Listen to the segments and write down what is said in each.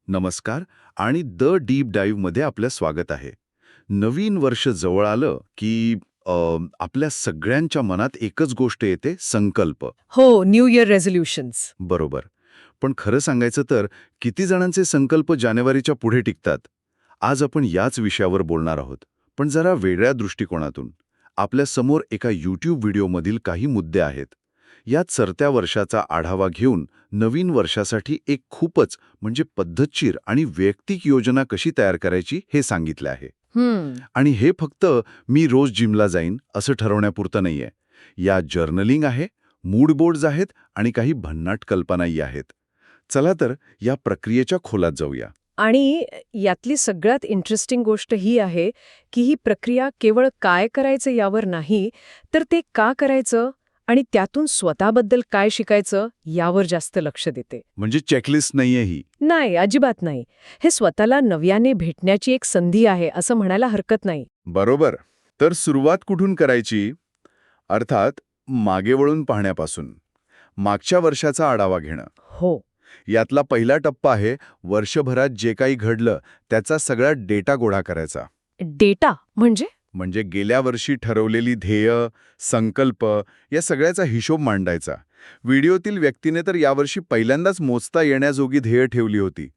नमस्कार आणि the deep डाईव्हमध्ये आपलं स्वागत आहे. नवीन वर्ष जवळ आलं की आपल्या सगळ्यांच्या मनात एकच गोष्ट येते, संकल्प. हो, न्यू इयर रेझोल्यूशन्स. बरोबर. पण खरं सांगायचं तर किती जणांचे संकल्प जानेवारीच्या पुढे टिकतात? आज आपण याच विषयावर बोलणार आहोत, पण जरा वेगळ्या दृष्टिकोनातून. आपल्या समोर एका YouTube व्हिडिओमधील काही मुद्दे आहेत. यात सरत्या वर्षाचा आढावा घेऊन नवीन वर्षासाठी एक खूपच म्हणजे पद्धतशीर आणि वैयक्तिक योजना कशी तयार करायची हे सांगितलं आहे. आणि हे फक्त मी रोज जिमला जाईन असं ठरवण्यापुरतं नाहीये. या जर्नलिंग आहे, मूड बोर्ड्स आहेत आणि काही भन्नाट कल्पनाही आहेत. चला तर या प्रक्रियेच्या खोलात जाऊया. आणि यातली सगळ्यात इंटरेस्टिंग गोष्ट ही आहे की ही प्रक्रिया केवळ काय करायचं यावर नाही, तर ते का करायचं आणि त्यातून स्वतःबद्दल काय शिकायचं यावर जास्त लक्ष देते. म्हणजे चेकलिस्ट नाहीये ही. नाही, अजिबात नाही. हे स्वतःला नव्याने भेटण्याची एक संधी आहे असं म्हणायला हरकत नाही. बरोबर. तर सुरुवात कुठून करायची? अर्थात मागे वळून पाहण्यापासून. मागच्या वर्षाचा आढावा घेणं. हो. यातला पहिला टप्पा आहे वर्षभरात जे काही घडलं त्याचा सगळा डेटा गोळा करायचा. डेटा म्हणजे? म्हणजे गेल्या वर्षी ठरवलेली ध्येय, संकल्प या सगळ्याचा हिशोब मांडायचा. व्हिडिओतील व्यक्तीने तर यावर्षी पहिल्यांदाच मोजता येण्याजोगी ध्येय ठेवली होती.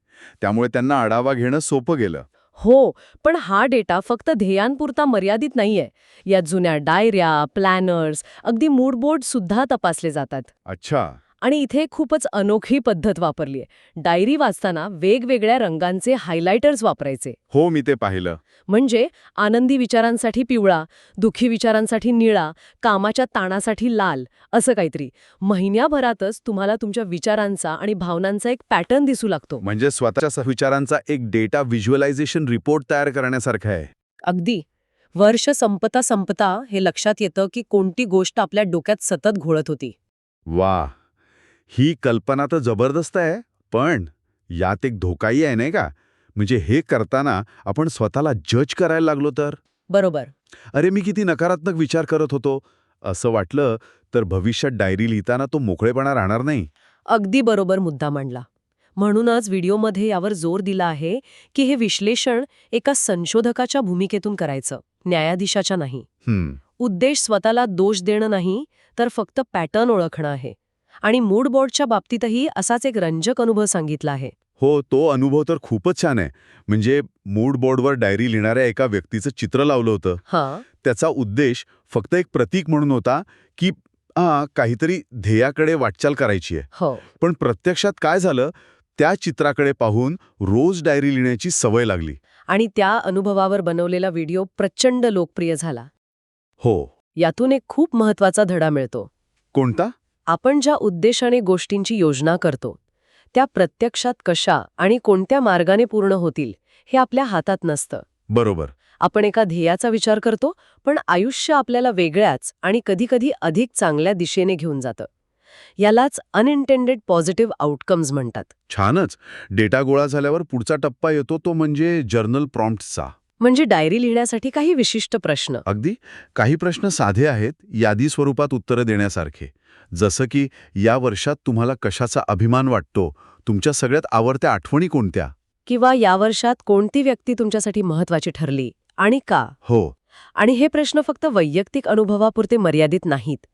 त्यामुळे त्यांना आढावा घेणं सोपं गेलं. हो, पण हा डेटा फक्त ध्येयांपुरता मर्यादित नाहीये. यात जुन्या डायऱ्या, प्लॅनर्स, अगदी मूड बोर्ड सुद्धा तपासले जातात. अच्छा. आणि इथे खूपच अनोखी पद्धत वापरलीय. डायरी वाचताना वेगवेगळ्या रंगांचे हायलायटर्स वापरायचे. हो, मी ते पाहिलं. म्हणजे आनंदी विचारांसाठी पिवळा, दुःखी विचारांसाठी निळा, कामाच्या ताणासाठी लाल, असं काहीतरी. महिन्याभरातच तुम्हाला तुमच्या विचारांचा आणि भावनांचा एक पॅटर्न दिसू लागतो. म्हणजे स्वतःच्या विचारांचा एक डेटा व्हिज्युअलायझेशन रिपोर्ट तयार करण्यासारखं आहे. अगदी. वर्ष संपता संपता हे लक्षात येतं की कोणती गोष्ट आपल्या डोक्यात सतत घोळत होती. वा, ही कल्पना तर जबरदस्त आहे, पण यात एक धोकाही आहे नाही का? म्हणजे हे करताना आपण स्वतःला जज करायला लागलो तर? बरोबर. अरे, मी किती नकारात्मक विचार करत होतो असं वाटलं तर भविष्यात डायरी लिहिताना तो मोकळेपणा राहणार नाही. अगदी बरोबर मुद्दा मांडला. म्हणूनच व्हिडिओमध्ये यावर जोर दिला आहे की हे विश्लेषण एका संशोधकाच्या भूमिकेतून करायचं, न्यायाधीशाच्या नाही. उद्देश स्वतःला दोष देणं नाही, तर फक्त पॅटर्न ओळखणं आहे. आणि मूड बोर्डच्या बाबतीतही असाच एक रंजक अनुभव सांगितला आहे. हो, तो अनुभव तर खूपच छान आहे. म्हणजे मूड बोर्डवर डायरी लिहिणाऱ्या एका व्यक्तीचं चित्र लावलं होतं. हां. त्याचा उद्देश फक्त एक प्रतीक म्हणून होता की काहीतरी ध्येयाकडे वाटचाल करायची आहे. हो. पण प्रत्यक्षात काय झालं, त्या चित्राकडे पाहून रोज डायरी लिहिण्याची सवय लागली. आणि त्या अनुभवावर बनवलेला व्हिडिओ प्रचंड लोकप्रिय झाला. हो. यातून एक खूप महत्वाचा धडा मिळतो. कोणता? आपण ज्या उद्देशाने गोष्टींची योजना करतो, त्या प्रत्यक्षात कशा आणि कोणत्या मार्गाने पूर्ण होतील हे आपल्या हातात नसतं. बरोबर. आपण एका ध्येयाचा विचार करतो, पण आयुष्य आपल्याला वेगळ्याच आणि कधीकधी अधिक चांगल्या दिशेने घेऊन जातं. यालाच अनइंटेंडेड पॉझिटिव्ह आउटकम्स म्हणतात. छानच. डेटा गोळा झाल्यावर पुढचा टप्पा येतो तो म्हणजे जर्नल प्रॉम्प्टचा. म्हणजे डायरी लिहिण्यासाठी काही विशिष्ट प्रश्न. अगदी. काही प्रश्न साधे आहेत, यादी स्वरूपात उत्तरं देण्यासारखे. जसं की या वर्षात तुम्हाला कशाचा अभिमान वाटतो, तुमच्या सगळ्यात आवडत्या आठवणी कोणत्या? किंवा या वर्षात कोणती व्यक्ती तुमच्यासाठी महत्वाची ठरली आणि का? हो. आणि हे प्रश्न फक्त वैयक्तिक अनुभवापुरते मर्यादित नाहीत.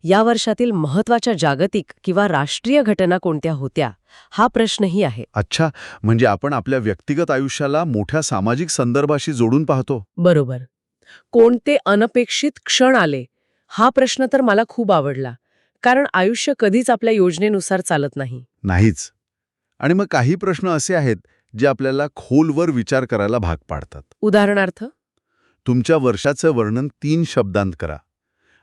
या वर्षातील महत्वाच्या जागतिक किंवा राष्ट्रीय घटना कोणत्या होत्या, हा प्रश्नही आहे. अच्छा, म्हणजे आपण आपल्या व्यक्तिगत आयुष्याला मोठ्या सामाजिक संदर्भाशी जोडून पाहतो. बरोबर. कोणते अनपेक्षित क्षण आले, हा प्रश्न तर मला खूप आवडला. कारण आयुष्य कधीच आपल्या योजनेनुसार चालत नाही. नाहीच. आणि मग काही प्रश्न असे आहेत जे आपल्याला खोलवर विचार करायला भाग पाडतात. उदाहरणार्थ, तुमच्या वर्षाचं वर्णन 3 शब्दांत करा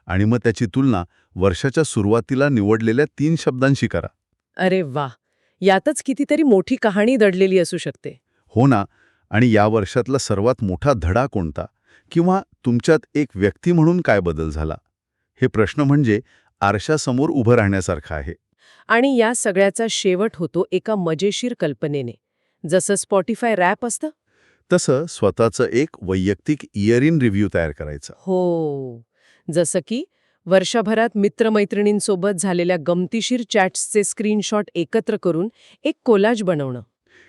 आणि मग त्याची तुलना वर्षाच्या सुरुवातीला निवडलेल्या 3 शब्दांशी करा. अरे वा, यातच कितीतरी मोठी कहाणी दडलेली असू शकते. हो ना. आणि या वर्षातला सर्वात मोठा धडा कोणता? किंवा तुमच्यात एक व्यक्ती म्हणून काय बदल झाला? हे प्रश्न म्हणजे आरशासमोर उभं राहण्यासारखं आहे. आणि या सगळ्याचा शेवट होतो एका मजेशीर कल्पनेने. जसं स्पॉटिफाय रॅप असतं. तसं स्वतःचं एक वैयक्तिक इयर इन रिव्ह्यू तयार करायचं. हो. जसं की वर्षभरात मित्रमैत्रिणींसोबत झालेल्या गमतीशीर चॅट्सचे स्क्रीनशॉट एकत्र करून एक कोलाज बनवणं.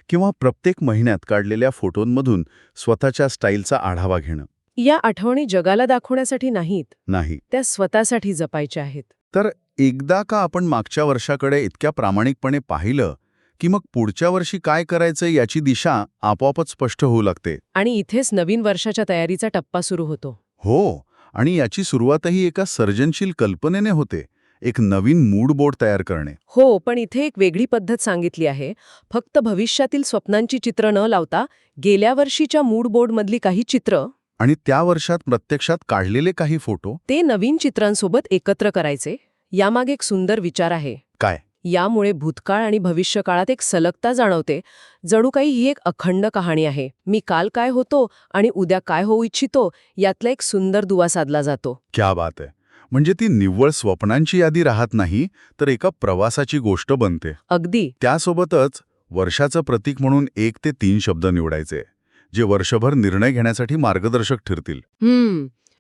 किंवा प्रत्येक महिन्यात काढलेल्या फोटोंमधून स्वतःच्या स्टाईलचा आढावा घेणं. या आठवणी जगाला दाखवण्यासाठी नाहीत, नाही. त्या स्वतःसाठी जपायच्या आहेत. तर एकदा का आपण मागच्या वर्षाकडे इतक्या प्रामाणिकपणे पाहिलं की मग पुढच्या वर्षी काय करायचं याची दिशा आपोआपच स्पष्ट होऊ लागते. आणि इथेच नवीन वर्षाच्या तयारीचा टप्पा सुरू होतो. हो, आणि याची सुरुवातही एका सर्जनशील कल्पनेने होते. एक नवीन मूड बोर्ड तयार करणे. हो, पण इथे एक वेगळी पद्धत सांगितली आहे. फक्त भविष्यातील स्वप्नांची चित्र न लावता गेल्या वर्षीच्या मूड बोर्डमधली काही चित्र आणि त्या वर्षात प्रत्यक्षात काढलेले काही फोटो. ते नवीन चित्रांसोबत एकत्र करायचे. यामागे एक सुंदर विचार आहे. काय? यामुळे भूतकाळ आणि भविष्यकाळात एक सलगता जाणवते. जणू काही ही एक अखंड कहाणी आहे. मी काल काय होतो आणि उद्या काय होऊ इच्छितो यातला एक सुंदर दुवा साधला जातो. क्या बात आहे. म्हणजे ती निव्वळ स्वप्नांची यादी राहत नाही, तर एका प्रवासाची गोष्ट बनते. अगदी. त्यासोबतच वर्षाचं प्रतीक म्हणून 1 ते 3 शब्द निवडायचे, जे वर्षभर निर्णय घेण्यासाठी मार्गदर्शक ठरतील.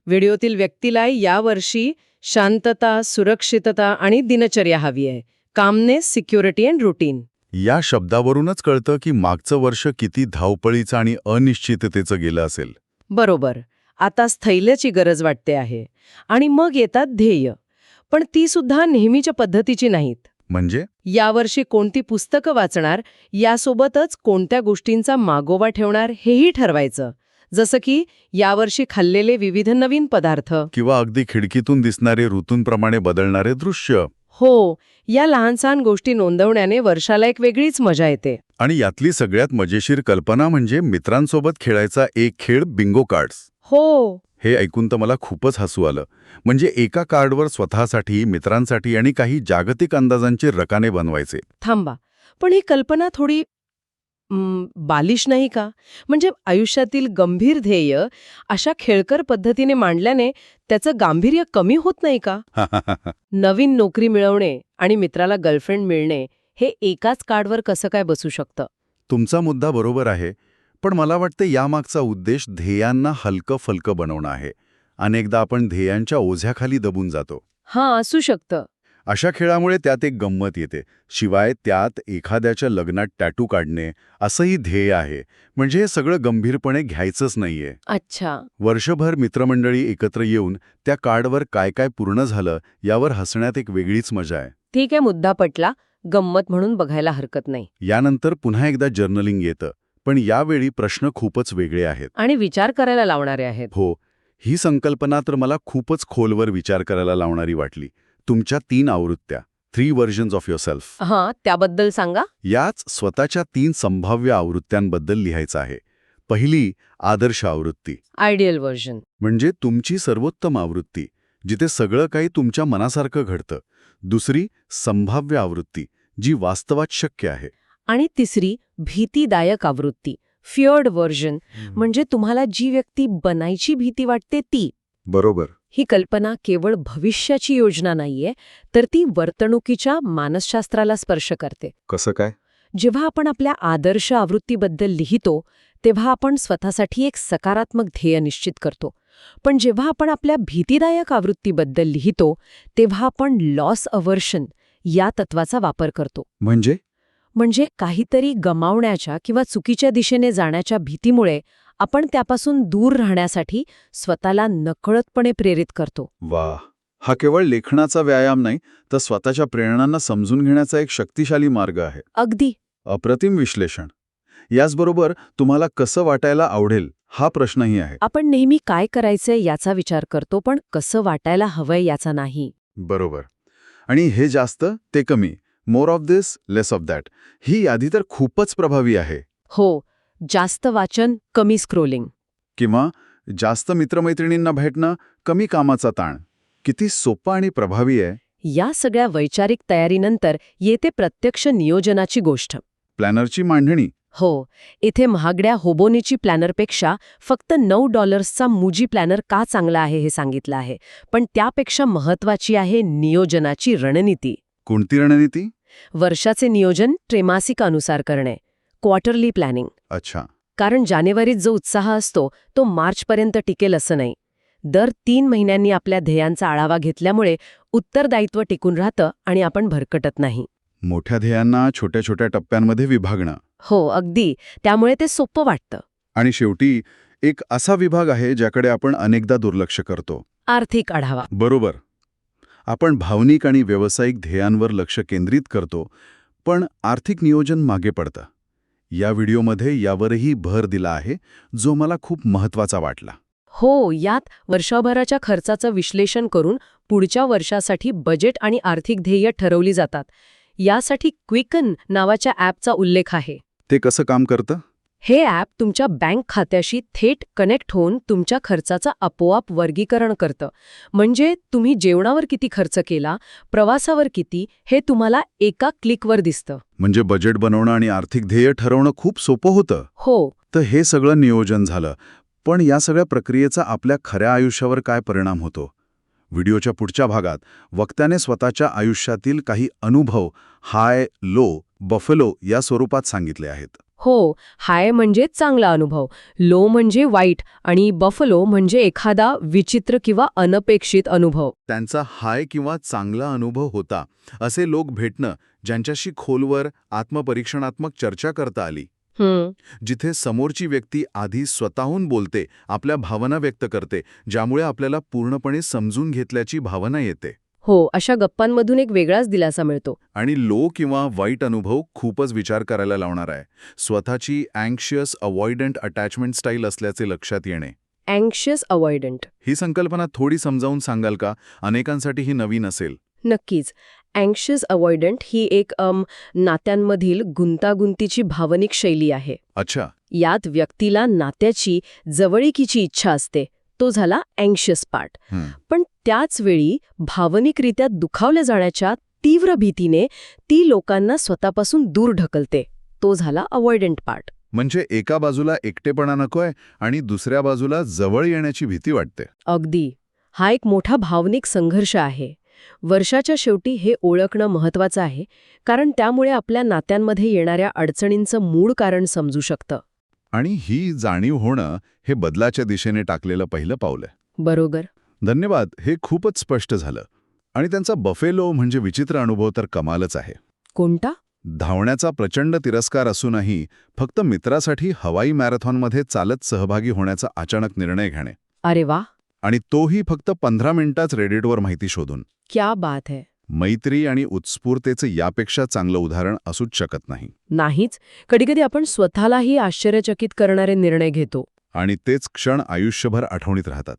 व्हिडिओतील व्यक्तीला यावर्षी शांतता, सुरक्षितता आणि दिनचर्या हवी आहे. Calmness, security and routine. या शब्दावरूनच कळतं की मागचं वर्ष किती धावपळीचं आणि अनिश्चिततेचं गेलं असेल. बरोबर. आता स्थैर्याची गरज वाटते आहे. आणि मग येतात ध्येय. पण ती सुद्धा नेहमीच्या पद्धतीची नाहीत. म्हणजे यावर्षी कोणती पुस्तकं वाचणार, यासोबतच कोणत्या गोष्टींचा मागोवा ठेवणार हेही ठरवायचं. जसं की यावर्षी खाल्लेले विविध नवीन पदार्थ. किंवा अगदी खिडकीतून दिसणारे ऋतूंप्रमाणे बदलणारे दृश्य. हो, या लहानसहान गोष्टी नोंदवण्याने वर्षाला एक वेगळीच मजा येते. आणि यातली सगळ्यात मजेशीर कल्पना म्हणजे मित्रांसोबत खेळायचा एक खेळ, बिंगो कार्ड्स. हो. हे ऐकून तर मला खूपच हसू आलं. म्हणजे एका कार्डवर स्वतःसाठी, मित्रांसाठी आणि काही जागतिक अंदाजांचे रकाने बनवायचे. थांबा, पण ही कल्पना थोडी बालिश नाही का? म्हणजे आयुष्यातील गंभीर ध्येय अशा खेळकर पद्धतीने मांडल्याने त्याचं गांभीर्य कमी होत नाही का? नवीन नोकरी मिळवणे आणि मित्राला गर्लफ्रेंड मिळणे हे एकाच कार्डवर कसं काय बसू शकतं? तुमचा मुद्दा बरोबर आहे, पण मला वाटतं यामागचा उद्देश ध्येयांना हलकं-फलकं बनवणं आहे. अनेकदा आपण ध्येयांच्या ओझ्याखाली दबून जातो. हां, असू शकतं. अशा खेळामुळे त्यात एक गंमत येते. शिवाय त्यात एखाद्याच्या लग्नात टॅटू काढणे असंही ध्येय आहे. म्हणजे हे सगळं गंभीरपणे घ्यायचंच नाहीये. अच्छा. वर्षभर मित्रमंडळी एकत्र येऊन त्या कार्डवर काय काय पूर्ण झालं यावर हसण्यात एक वेगळीच मजा आहे. ठीक आहे, मुद्दा पटला. गंमत म्हणून बघायला हरकत नाही. यानंतर पुन्हा एकदा जर्नलिंग येतं. पण यावेळी प्रश्न खूपच वेगळे आहेत. आणि विचार करायला लावणारे आहेत. हो, ही संकल्पना तर मला खूपच खोलवर विचार करायला लावणारी वाटली. तुमच्या 3 आवृत्त्या, 3 व्हर्जन्स ऑफ युअरसेल्फ. हां, त्याबद्दल सांगा. याच स्वतःच्या 3 संभाव्य आवृत्त्यांबद्दल लिहायचं आहे. पहिली, आदर्श आवृत्ती. Ideal version. म्हणजे तुमची सर्वोत्तम आवृत्ती, जिथे सगळं काही तुमच्या मनासारखं घडतं. दुसरी, संभाव्य आवृत्ती, जी वास्तवात शक्य आहे. आणि तिसरी, भीतीदायक आवृत्ती, फिअर्ड व्हर्जन. म्हणजे तुम्हाला जी व्यक्ती बनायची भीती वाटते ती. बरोबर. ही कल्पना केवळ भविष्याची योजना नाहीये, तर ती वर्तणुकीच्या मानसशास्त्राला स्पर्श करते. कसं काय? जेव्हा आपण आपल्या आदर्श आवृत्तीबद्दल लिहितो, तेव्हा आपण स्वतःसाठी एक सकारात्मक ध्येय निश्चित करतो. पण जेव्हा आपण आपल्या भीतीदायक आवृत्तीबद्दल लिहितो, तेव्हा आपण लॉस अव्हर्शन या तत्वाचा वापर करतो. म्हणजे काहीतरी गमावण्याच्या किंवा चुकीच्या दिशेने जाण्याच्या भीतीमुळे आपण त्यापासून दूर राहण्यासाठी स्वतःला नकळतपणे प्रेरित करतो. वाह! हा केवळ लेखनाचा व्यायाम नाही, तर स्वतःच्या प्रेरणांना समजून घेण्याचा एक शक्तिशाली मार्ग आहे. अगदी. अप्रतिम विश्लेषण. याचबरोबर तुम्हाला कसं वाटायला आवडेल हा प्रश्नही आहे. आपण नेहमी काय करायचंय याचा विचार करतो, पण कसं वाटायला हवंय याचा नाही. बरोबर. आणि हे जास्त ते कमी, more of this less of that, ही यादी तर खूपच प्रभावी आहे. हो, जास्त वाचन, कमी स्क्रोलिंग. किंवा जास्त मित्रमैत्रिणींना भेटणं, कमी कामाचा ताण. किती सोपं आणि प्रभावी आहे. या सगळ्या वैचारिक तयारीनंतर येते प्रत्यक्ष नियोजनाची गोष्ट. प्लॅनरची मांडणी. हो, इथे महागड्या होबोनीची प्लॅनरपेक्षा फक्त $9चा मुजी प्लॅनर का चांगला आहे हे सांगितलं आहे. पण त्यापेक्षा महत्वाची आहे नियोजनाची रणनीती. कोणती रणनीती? वर्षाचे नियोजन त्रैमासिकानुसार करणे, क्वार्टरली प्लॅनिंग. अच्छा. कारण जानेवारीत जो उत्साह असतो तो मार्चपर्यंत टिकेल असं नाही. दर 3 महिन्यांनी आपल्या ध्येयांचा आढावा घेतल्यामुळे उत्तरदायित्व टिकून राहतं आणि आपण भरकटत नाही. मोठ्या ध्येयांना छोट्या छोट्या टप्प्यांमध्ये विभागणं. हो अगदी. त्यामुळे ते सोपं वाटतं. आणि शेवटी एक असा विभाग आहे ज्याकडे आपण अनेकदा दुर्लक्ष करतो. आर्थिक आढावा. बरोबर. आपण भावनिक आणि व्यावसायिक ध्येयांवर लक्ष केंद्रित करतो, पण आर्थिक नियोजन मागे पडतं. या व्हिडिओमध्ये यावरही भर दिला आहे, जो मला खूप महत्त्वाचा वाटला. हो, यात वर्षभराच्या खर्चाचं विश्लेषण करून पुढच्या वर्षासाठी बजेट आणि आर्थिक ध्येय ठरवली जातात. यासाठी क्विकन नावाच्या ॲपचा उल्लेख आहे. ते कसं काम करतं? हे ॲप तुमच्या बँक खात्याशी थेट कनेक्ट होऊन तुमच्या खर्चाचं आपोआप वर्गीकरण करतं. म्हणजे तुम्ही जेवणावर किती खर्च केला, प्रवासावर किती, हे तुम्हाला एका क्लिकवर दिसतं. म्हणजे बजेट बनवणं आणि आर्थिक ध्येय ठरवणं खूप सोपं होतं. हो. तर हे सगळं नियोजन झालं, पण या सगळ्या प्रक्रियेचा आपल्या खऱ्या आयुष्यावर काय परिणाम होतो? व्हिडिओच्या पुढच्या भागात वक्त्याने स्वतःच्या आयुष्यातील काही अनुभव हाय, लो, बफलो या स्वरूपात सांगितले आहेत. हो, हाय म्हणजे चांगला अनुभव, लो म्हणजे वाईट आणि बफलो म्हणजे एखादा विचित्र किंवा अनपेक्षित अनुभव. त्यांचा हाय किंवा चांगला अनुभव होता असे लोक भेटणं, ज्यांच्याशी खोलवर आत्मपरीक्षणात्मक चर्चा करता आली, जिथे समोरची व्यक्ती आधी स्वतःहून बोलते, आपल्या भावना व्यक्त करते, ज्यामुळे आपल्याला पूर्णपणे समजून घेतल्याची भावना येते. हो, अशा गप्पांमधून एक वेगळाच दिलासा मिळतो. आणि लो किंवा वाईट अनुभव खूपच विचार करायला लावणार आहे. स्वतःची अँक्शियस अवॉइडंट अटॅचमेंट स्टाईल असल्याचे लक्षात येणे. अँक्शियस अवॉइडंट. ही संकल्पना थोडी समजावून सांगाल का? अनेकांसाठी ही नवीन असेल. नक्कीच. अँक्शियस अवॉइडंट ही एक नात्यांमधील गुंतागुंतीची भावनिक शैली आहे. अच्छा. यात व्यक्तीला नात्याची जवळीकीची इच्छा असते. तो झाला अँक्शियस पार्ट. पण त्याच वेळी भावनिकरित्या दुखावल्या जाण्याच्या तीव्र भीतीने ती लोकांना स्वतःपासून दूर ढकलते. तो झाला अवॉइडंट पार्ट. म्हणजे एका बाजूला एकटेपणा नकोय आणि दुसऱ्या बाजूला जवळ येण्याची भीती वाटते. अगदी. हा एक मोठा भावनिक संघर्ष आहे. वर्षाच्या शेवटी हे ओळखणं महत्त्वाचं आहे, कारण त्यामुळे आपल्या नात्यांमध्ये येणाऱ्या अडचणींचं मूळ कारण समजू शकतं. आणि ही जाणीव होणं हे बदलाच्या दिशेने टाकलेलं पहिलं पाऊल आहे. बरोबर. धन्यवाद. हे खूपच स्पष्ट झालं. आणि त्यांचा बफेलो म्हणजे विचित्र अनुभव तर कमालच आहे. कोणता? धावण्याचा प्रचंड तिरस्कार असूनही फक्त मित्रासाठी हवाई मॅरेथॉनमध्ये चालत सहभागी होण्याचा अचानक निर्णय घेणे. अरे वा. आणि तोही फक्त 15 मिनिटाच रेडिटवर माहिती शोधून. क्या बात है. मैत्री आणि उत्स्फूर्तेचं यापेक्षा चांगलं उदाहरण असूच शकत नाही. नाहीच. कधीकधी आपण स्वतःलाही आश्चर्यचकित करणारे निर्णय घेतो. आणि तेच क्षण आयुष्यभर आठवणीत राहतात.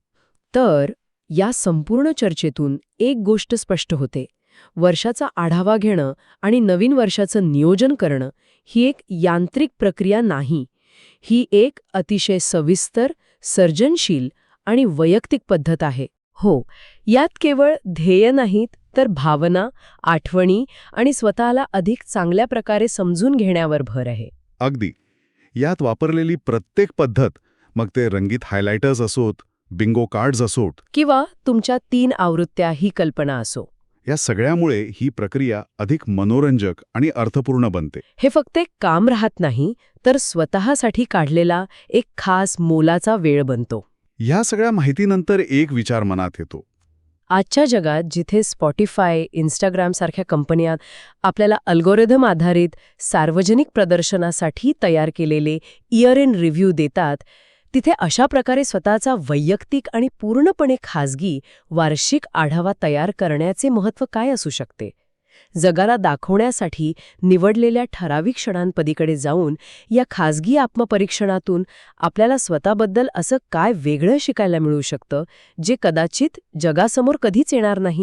तर या संपूर्ण चर्चेतून एक गोष्ट स्पष्ट होते. वर्षाचा आढावा घेणं आणि नवीन वर्षाचं नियोजन करणं ही एक यांत्रिक प्रक्रिया नाही. ही एक अतिशय सविस्तर, सर्जनशील आणि वैयक्तिक पद्धत आहे. हो, यात केवळ ध्येय नाहीत, तर भावना, आठवणी आणि स्वतःला अधिक चांगल्या प्रकारे समजून घेण्यावर भर आहे. अगदी. यात वापरलेली प्रत्येक पद्धत, मग ते रंगीत हायलायटर्स असोत, बिंगो कार्ड्स असोत, किंवा तुमच्या 3 आवृत्त्या ही कल्पना असो, या सगळ्यामुळे ही प्रक्रिया अधिक मनोरंजक आणि अर्थपूर्ण बनते. हे फक्त एक काम राहत नाही, तर स्वतःसाठी काढलेला एक खास मोलाचा वेळ बनतो. ह्या सगळ्या माहितीनंतर एक विचार मनात येतो. आजच्या जगात जिथे स्पॉटिफाय, इंस्टाग्राम सारख्या कंपन्या आपल्याला अल्गोरिदम आधारित सार्वजनिक प्रदर्शनासाठी तयार केलेले इयर इन रिव्ह्यू देतात, तिथे अशा प्रकारे स्वतःचा वैयक्तिक आणि पूर्णपणे खाजगी वार्षिक आढावा तयार करण्याचे महत्त्व काय असू शकते? जगाला दाखवण्यासाठी निवडलेल्या ठराविक क्षणांपलीकडे जाऊन या खाजगी आत्मपरीक्षणातून आपल्याला स्वतःबद्दल असं काय वेगळं शिकायला मिळू शकतं, जे कदाचित जगासमोर कधीच येणार नाही?